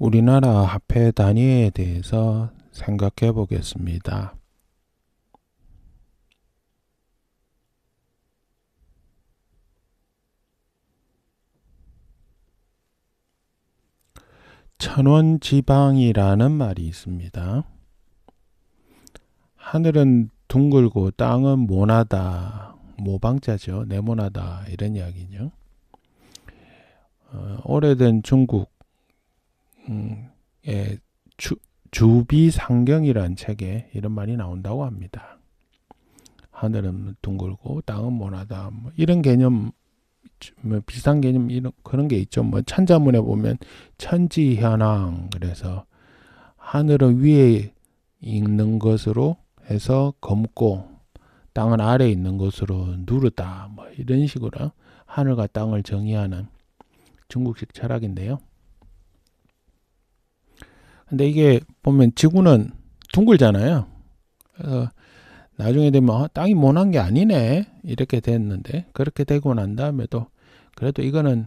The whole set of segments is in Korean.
우리나라 화폐 단위에 대해서 생각해 보겠습니다. 천원지방이라는 말이 있습니다. 하늘은 둥글고 땅은 모나다, 모방자죠. 네모나다 이런 이야기죠. 오래된 중국의 주비상경이라는 책에 이런 말이 나온다고 합니다. 하늘은 둥글고 땅은 모나다, 뭐 이런 개념, 뭐 비슷한 개념 이런 그런 게 있죠. 뭐 천자문에 보면 천지현황, 그래서 하늘은 위에 있는 것으로 해서 검고 땅은 아래에 있는 것으로 누르다, 뭐 이런 식으로 하늘과 땅을 정의하는 중국식 철학인데요. 근데 이게 보면 지구는 둥글잖아요. 그래서 나중에 되면 땅이 모난 게 아니네 이렇게 됐는데, 그렇게 되고 난 다음에도 그래도 이거는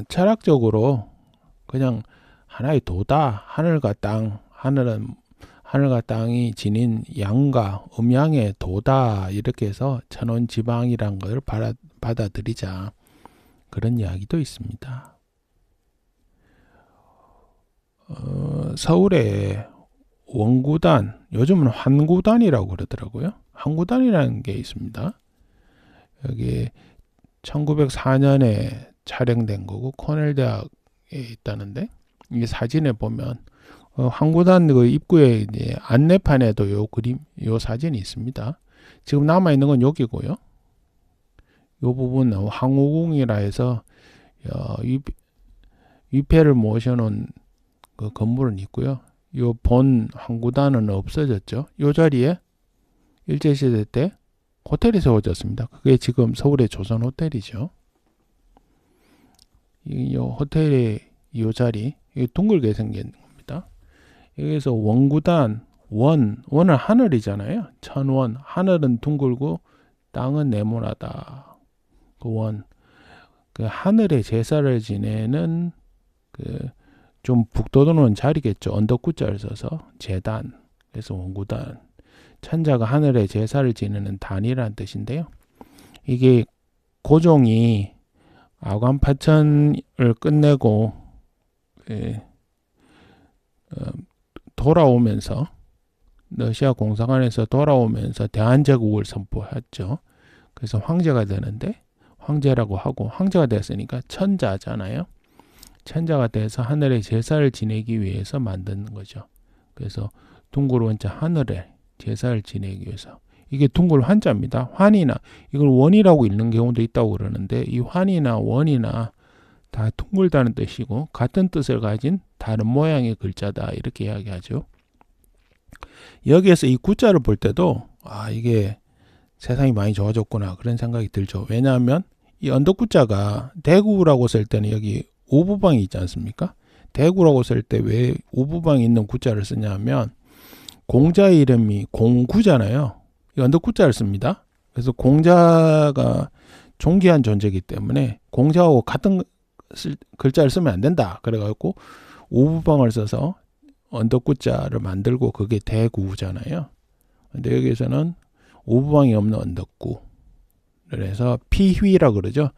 철학적으로 그냥 하나의 도다. 하늘과 땅, 하늘과 땅이 지닌 양과 음양의 도다, 이렇게 해서 천원지방이란 걸 받아들이자, 그런 이야기도 있습니다. 서울에 원구단, 요즘은 환구단이라고 그러더라고요. 환구단이라는 게 있습니다. 여기 1904년에 촬영된 거고 코넬 대학에 있다는데, 이 사진에 보면 환구단 그 입구에 이제 안내판에도 요 그림, 요 사진이 있습니다. 지금 남아 있는 건 여기고요. 요 부분 황후궁이라 해서 위패를 모셔놓은 그 건물은 있고요. 요 본 황구단은 없어졌죠. 요 자리에 일제시대 때 호텔이 세워졌습니다. 그게 지금 서울의 조선 호텔이죠. 이 호텔의 이 자리, 이 둥글게 생긴 겁니다. 여기서 원구단, 원은 하늘이잖아요. 천원, 하늘은 둥글고 땅은 네모나다. 그 원, 그 하늘의 제사를 지내는 좀 북돋우는 자리겠죠. 언덕구자를 써서 제단, 그래서 원구단. 천자가 하늘의 제사를 지내는 단이라는 뜻인데요. 이게 고종이 아관파천을 끝내고 돌아오면서, 러시아 공사관에서 돌아오면서 대한제국을 선포했죠. 그래서 황제가 되는데, 황제라고 하고, 황제가 됐으니까 천자잖아요. 천자가 돼서 하늘의 제사를 지내기 위해서 만든 거죠. 그래서 둥글 원자 하늘에 제사를 지내기 위해서, 이게 둥글 환자입니다. 환이나, 이걸 원이라고 읽는 경우도 있다고 그러는데, 이 환이나 원이나 다 둥글다는 뜻이고 같은 뜻을 가진 다른 모양의 글자다, 이렇게 이야기하죠. 여기에서 이 구자를 볼 때도 이게 세상이 많이 좋아졌구나 그런 생각이 들죠. 왜냐하면 이 언덕구자가 대구라고 쓸 때는 여기 오부방이 있지 않습니까? 대구라고 쓸 때 왜 오부방이 있는 구자를 쓰냐면, 공자의 이름이 공구잖아요. 이 언덕구자를 씁니다. 그래서 공자가 존귀한 존재이기 때문에 공자하고 같은 글자를 쓰면 안 된다. 그래갖고 오부방을 써서 언덕구자를 만들고, 그게 대구잖아요. 근데 여기서는 오부방이 없는 언덕구. 그래서 피휘라 그러죠.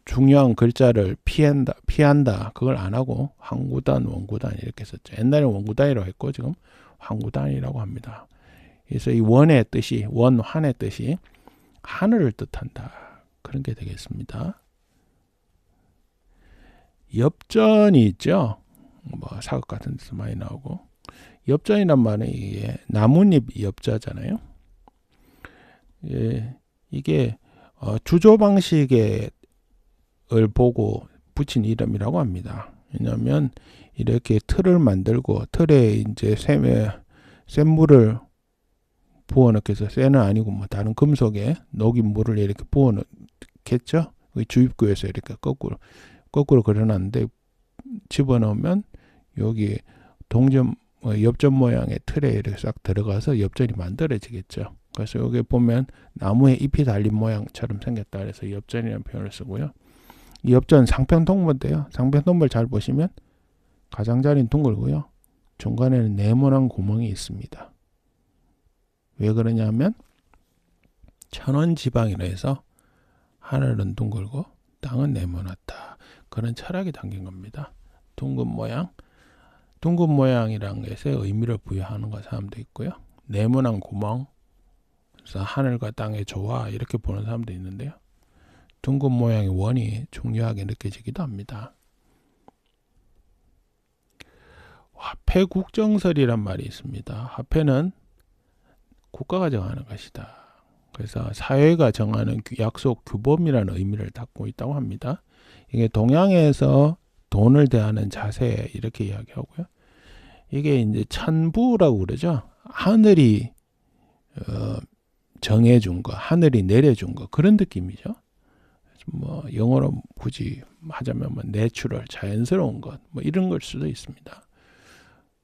중요한 글자를 피한다. 그걸 안 하고 황구단, 원구단 이렇게 썼죠. 옛날에 원구단이라고 했고 지금 황구단이라고 합니다. 그래서 이 원의 뜻이, 원환의 뜻이 하늘을 뜻한다. 그런 게 되겠습니다. 엽전이 있죠. 뭐 사극 같은 데서 많이 나오고, 엽전이란 말은 이게 나뭇잎 엽자잖아요. 이게 주조 방식의 을 보고 붙인 이름이라고 합니다. 왜냐하면 이렇게 틀을 만들고, 틀에 이제 센 물을 부어넣게 해서, 쇠는 아니고 뭐 다른 금속에 녹인 물을 이렇게 부어넣겠죠. 주입구에서 이렇게 거꾸로 그려놨는데, 집어넣으면 여기 엽전 모양의 틀에 이렇게 싹 들어가서 엽전이 만들어지겠죠. 그래서 여기 보면 나무에 잎이 달린 모양처럼 생겼다 그래서 엽전이라는 표현을 쓰고요. 이 엽전 상평동부인데요. 상평동부를 잘 보시면 가장자리는 둥글고요. 중간에는 네모난 구멍이 있습니다. 왜 그러냐면 천원지방이라 해서 하늘은 둥글고 땅은 네모났다. 그런 철학이 담긴 겁니다. 둥근 모양이라는 것에 의미를 부여하는 것 사람도 있고요. 네모난 구멍, 그래서 하늘과 땅의 조화 이렇게 보는 사람도 있는데요. 둥근 모양의 원이 중요하게 느껴지기도 합니다. 화폐국정설이란 말이 있습니다. 화폐는 국가가 정하는 것이다. 그래서 사회가 정하는 약속 규범이라는 의미를 갖고 있다고 합니다. 이게 동양에서 돈을 대하는 자세 이렇게 이야기하고요. 이게 이제 천부라고 그러죠. 하늘이 정해준 거, 하늘이 내려준 거 그런 느낌이죠. 뭐 영어로 굳이 하자면 뭐 내추럴, 자연스러운 것, 뭐 이런 걸 수도 있습니다.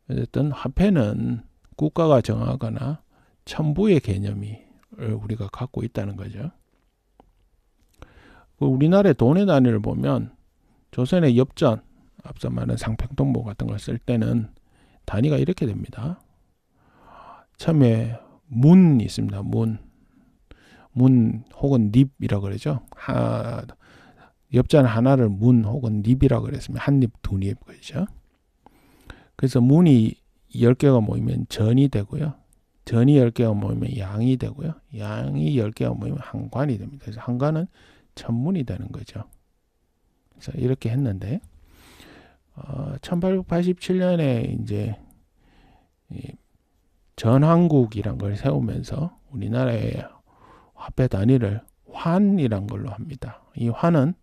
어쨌든 화폐는 국가가 정하거나 천부의 개념이 우리가 갖고 있다는 거죠. 우리나라의 돈의 단위를 보면 조선의 엽전, 앞서 말한 상평동보 같은 걸 쓸 때는 단위가 이렇게 됩니다. 처음에 문이 있습니다. 문 혹은 닙이라고 그러죠. 엽전 하나를 문 혹은 닙이라고 그랬으면 한 닙, 두 닙 그렇죠. 그래서 문이 10개가 모이면 전이 되고요. 전이 10개가 모이면 양이 되고요. 양이 10개가 모이면 한관이 됩니다. 그래서 한관은 천문이 되는 거죠. 그래서 이렇게 했는데 1887년에 이제 전환국이란 걸 세우면서 우리나라의 화폐 단위를 환이란 걸로 합니다. 이 환은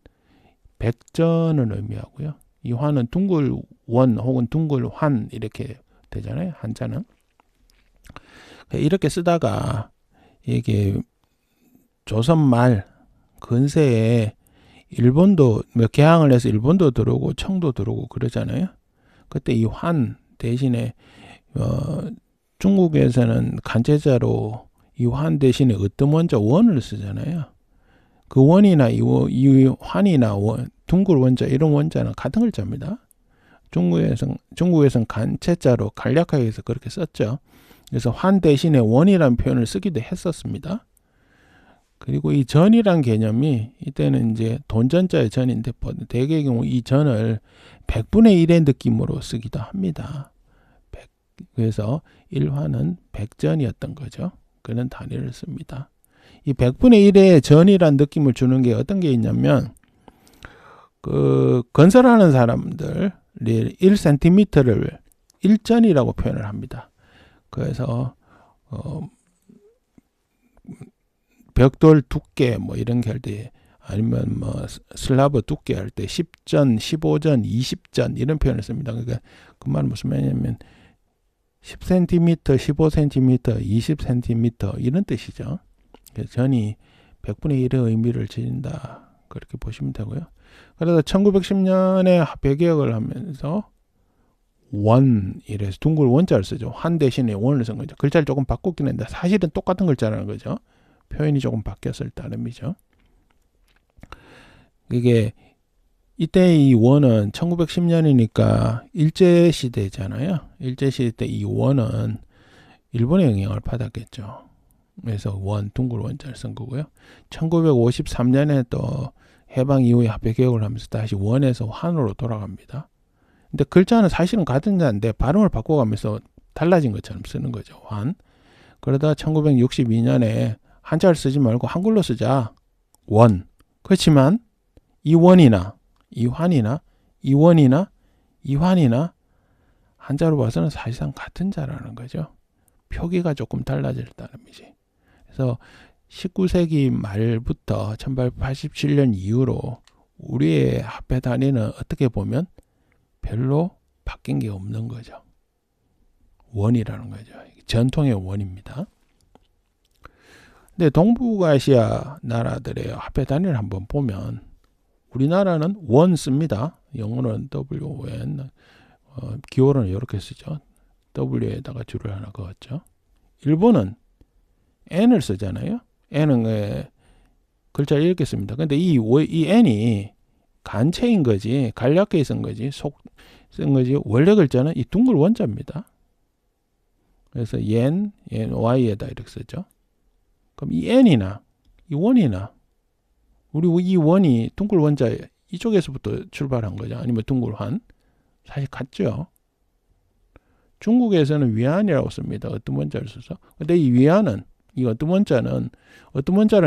백전을 의미하고요. 이 환은 둥글원 혹은 둥글환 이렇게 되잖아요. 한자는. 이렇게 쓰다가 이게 조선 말 근세에 일본도 개항을 해서 일본도 들어오고 청도 들어오고 그러잖아요. 그때 이 환 대신에 중국에서는 간체자로 이 환 대신에 으뜸원자 원을 쓰잖아요. 그 원이나 이 환이나 둥글 원자 이런 원자는 같은 글자입니다. 중국에서는 간체자로 간략하게 해서 그렇게 썼죠. 그래서 환 대신에 원이라는 표현을 쓰기도 했었습니다. 그리고 이 전이란 개념이 이때는 이제 돈전자의 전인데 대개의 경우 이 전을 100분의 1의 느낌으로 쓰기도 합니다. 그래서 1환은 100전이었던 거죠. 그런 단위를 씁니다. 이 100분의 1의 전이란 느낌을 주는 게 어떤 게 있냐면 건설하는 사람들 1cm를 1전이라고 표현을 합니다. 그래서 벽돌 두께 뭐 이런 게 할 때 아니면 뭐 슬라브 두께 할 때 10전, 15전, 20전 이런 표현을 씁니다. 그러니까 그 말은 무슨 말이냐면 10cm, 15cm, 20cm 이런 뜻이죠. 그래서 전이 100분의 1의 의미를 지닌다. 그렇게 보시면 되고요. 그래서 1910년에 화폐 개혁을 하면서 원 이래서 둥글 원자를 쓰죠. 환 대신에 원을 쓴 거죠. 글자를 조금 바꿨긴 했는데 사실은 똑같은 글자라는 거죠. 표현이 조금 바뀌었을 따름이죠. 이게 이때 이 원은 1910년이니까 일제시대잖아요. 일제시대 때 이 원은 일본의 영향을 받았겠죠. 그래서 둥글 원자를 쓴 거고요. 1953년에 또 해방 이후에 화폐 개혁을 하면서 다시 원에서 환으로 돌아갑니다. 근데 글자는 사실은 같은 자인데 발음을 바꿔가면서 달라진 것처럼 쓰는 거죠. 환. 그러다 1962년에 한자를 쓰지 말고 한글로 쓰자. 원. 그렇지만 이 원이나 이 환이나 이 원이나 이 환이나 한자로 봐서는 사실상 같은 자라는 거죠. 표기가 조금 달라졌다는 의미지. 그래서 19세기 말부터 1887년 이후로 우리의 화폐 단위는 어떻게 보면 별로 바뀐 게 없는 거죠. 원이라는 거죠. 전통의 원입니다. 근데 동북아시아 나라들의 화폐 단위를 한번 보면 우리나라는 원 씁니다. 영어로는 WON, 기호로는 이렇게 쓰죠. W에다가 줄을 하나 그었죠. 일본은 n을 쓰잖아요. n은 글자를 이렇게 씁니다. 근데 이 n이 간체인 거지, 간략하게 쓴 거지, 쓴 거지, 원래 글자는 이 둥글 원자입니다. 그래서 yen, y에다 이렇게 쓰죠. 그럼 이 n이나 이 원이나 우리 이 원이 둥글 원자 이쪽에서부터 출발한 거죠. 아니면 둥글환. 사실 같죠. 중국에서는 위안이라고 씁니다. 어떤 원자를 써서. 근데 이 위안은, 이 어떤 원자라는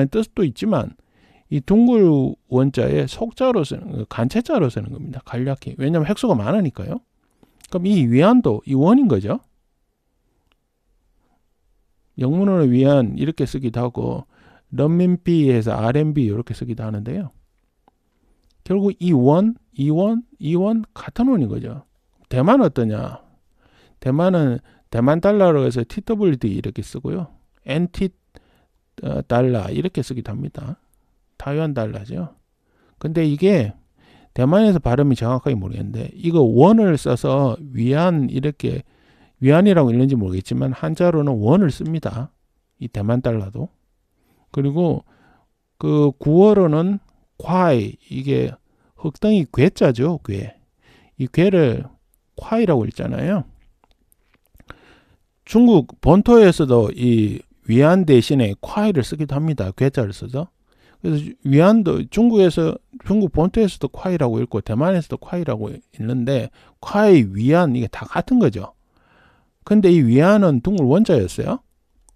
뜻도 있지만 이 둥글 원자의 속자로 쓰는, 간체자로 쓰는 겁니다. 간략히. 왜냐하면 획수가 많으니까요. 그럼 이 위안도 이 원인 거죠. 영문으로 위안 이렇게 쓰기도 하고 런민비에서 RMB 이렇게 쓰기도 하는데요. 결국 이 원 같은 원인 거죠. 대만 어떠냐? 대만은 대만 달러로 해서 TWD 이렇게 쓰고요. NT 달러 이렇게 쓰기도 합니다. 타이완 달러죠. 근데 이게 대만에서 발음이 정확하게 모르겠는데 이거 원을 써서 위안 이렇게 위안이라고 읽는지 모르겠지만 한자로는 원을 씁니다. 이 대만 달러도. 그리고 그 구어로는 콰이, 이게 흑덩이 괴자죠. 괴. 이 괴를 콰이라고 읽잖아요. 중국 본토에서도 이 위안 대신에 콰이를 쓰기도 합니다. 괴자를 써서. 그래서 위안도 중국 본토에서도 콰이라고 읽고 대만에서도 콰이라고 읽는데 콰이, 위안 이게 다 같은 거죠. 근데 이 위안은 둥글 원자였어요.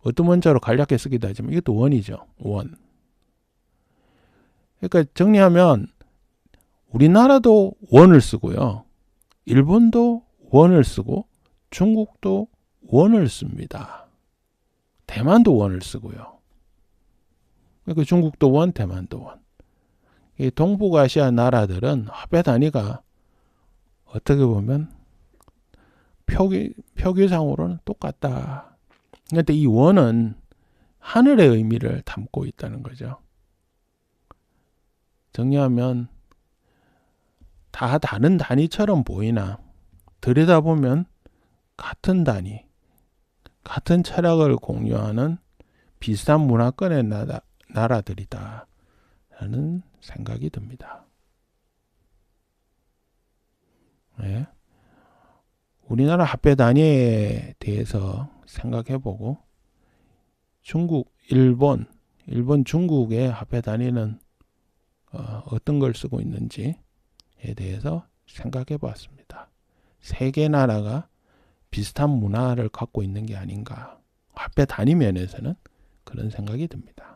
어떤 원자로 간략하게 쓰기도 하지만 이것도 원이죠. 원. 그러니까 정리하면 우리나라도 원을 쓰고요. 일본도 원을 쓰고 중국도 원을 씁니다. 대만도 원을 쓰고요. 그러니까 중국도 원, 대만도 원. 이 동북아시아 나라들은 화폐 단위가 어떻게 보면 표기상으로는 똑같다. 그런데 이 원은 하늘의 의미를 담고 있다는 거죠. 정리하면 다 다른 단위처럼 보이나 들여다보면 같은 단위, 같은 철학을 공유하는 비슷한 문화권의 나라들이다 라는 생각이 듭니다. 네. 우리나라 화폐 단위에 대해서 생각해보고 중국, 일본, 중국의 화폐 단위는 어떤 걸 쓰고 있는지에 대해서 생각해 봤습니다. 세 개 나라가 비슷한 문화를 갖고 있는 게 아닌가. 화폐 단위 면에서는 그런 생각이 듭니다.